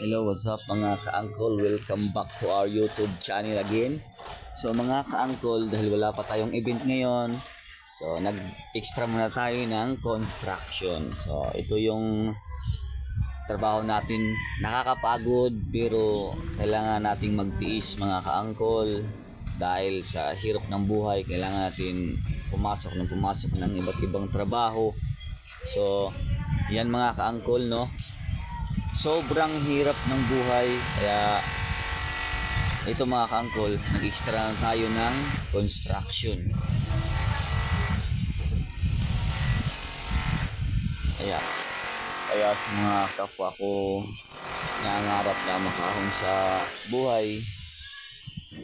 Hello, what's up mga ka-uncle? Welcome back to our YouTube channel again. So mga ka-uncle, dahil wala pa tayong event ngayon, so nag-extra muna tayo ng construction. So ito yung trabaho natin, nakakapagod pero kailangan nating magtiis mga ka-uncle. Dahil sa hirap ng buhay, kailangan natin pumasok ng iba't ibang trabaho. So yan mga ka-uncle, no? Sobrang hirap ng buhay, kaya ito mga ka-uncle, nag-extra na tayo ng construction. Kaya sa mga kapwa ko nangangarap na makahon sa buhay,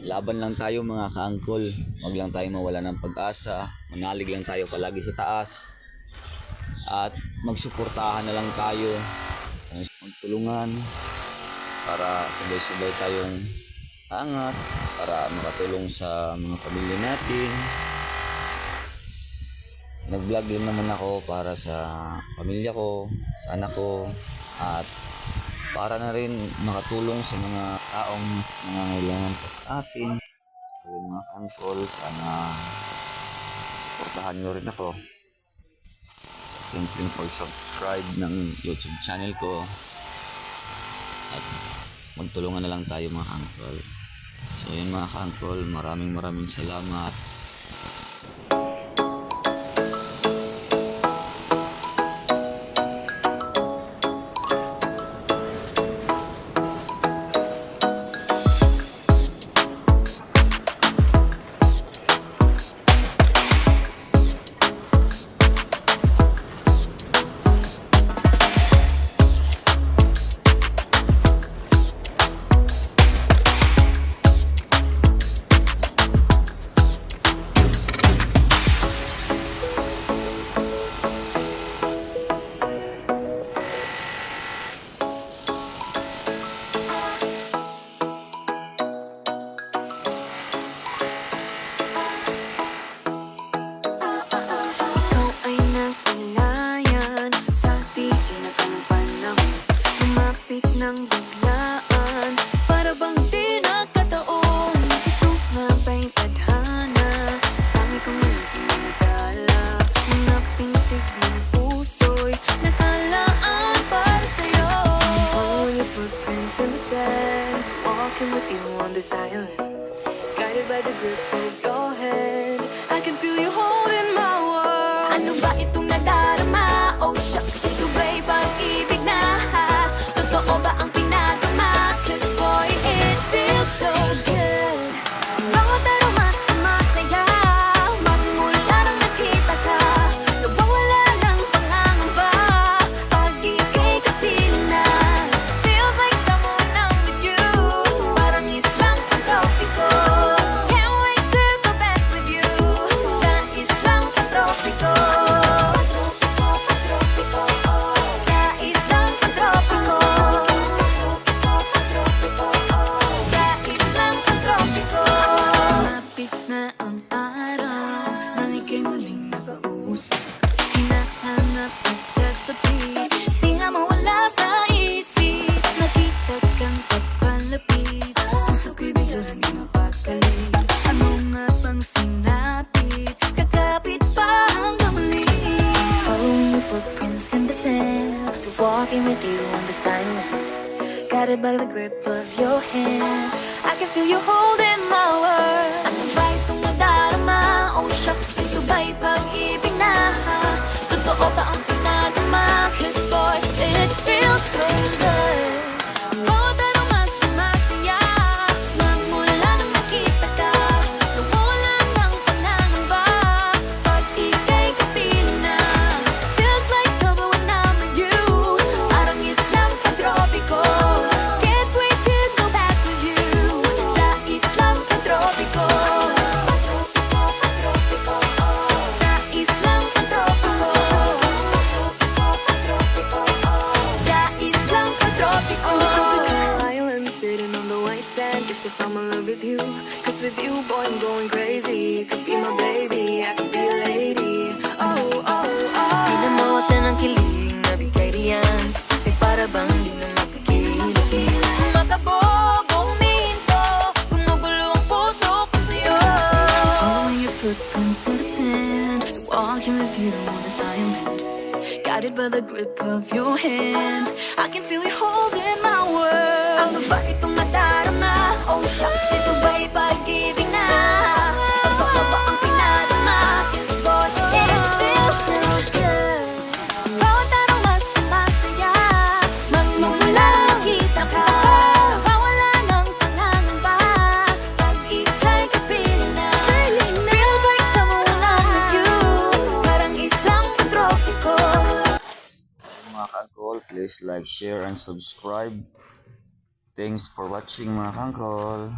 laban lang tayo mga ka-uncle. Huwag lang tayo mawala ng pag-asa, manalig lang tayo palagi sa taas, at magsuportahan na lang tayo, magtulungan para sabay-sabay tayong angat para makatulong sa mga pamilya natin. Nag-vlog din naman ako para sa pamilya ko, sa anak ko, at para na rin makatulong sa mga taong mas nangangailangan pa sa atin. So mga uncle, sana suportahan nyo rin ako. Simpleng pag-subscribe ng YouTube channel ko at magtulungan na lang tayo mga uncle. So yun mga uncle, maraming salamat. Ng biglaan, para bang di nakataon. Ito nga ba'y tadhana? Pangit ko ngayon sinanadala. Mga pintig ng puso'y nakalaan para sa'yo. I'm following your footprints in the sand, walking with you on this island, guided by the grip of your hand. I can feel you holding my world. Ano ba itong nadarama? Oh shucks, ito ba'y pag-ibig na? Totoo ba ang pinagama? 'Cause boy, it feels so good. Bawat aroma sa masaya, magmula nang nakita ka, nawawala ng pangangamba pag ika'y kapiling na. Feels like someone I'm with you, parang islang pantropiko. Can't wait to go back with you sa islang pantropiko. Sa islang pantropiko. Sumapit na ang araw nang ika'y muling nakausap. Hinahanap ka sa tabi, di nga mawala sa isip. Nakita kang pagpalapit, puso ko'y bigla naging mapakali. Ano nga bang sinapit, kakapit pa hanggang muli. Following your footprints in the sand, walking with you on the silent, guided by the grip of your hand. I can feel you holding my world. Ano ba itong nadarama? Oh shucks, ito ba'y pag-ibig na? Totoo ba ang pinagama? 'Cause boy, it feels so good. Bawat aroma sa masaya, magmula nang nakita ka, nawawala ng pangangamba pag ika'y kapiling na. Feels like summer when I'm with you, parang islang pantropiko. Can't wait to go back with you sa islang pantropiko. Sa islang pantropiko. Sa islang pantropiko. On the tropical island, sitting on the white sand, guess if I'm in love with you, 'cause with you, boy, I'm going crazy. You could be my baby, I could be a lady. Oh, oh, oh. Di na mawatan ang kilig na bigay diyan, kasi para bang di na mapigilan. walking with you on this island, guided by the grip of your hand. I can feel you holding my world. Ano ba itong nadarama? Oh shucks, ito ba'y pag-ibig na? Pagkaka ba ang pinadama? 'Cause boy, it feels so good. Bawat araw mas masaya, magmumula makita ka. Mawala ng pangangamba, pag ika'y kapiling na. Feels like someone I'm with you, parang isang tropiko. Mga kaangkol, please like, share, and subscribe. Thanks for watching mga kaangkol.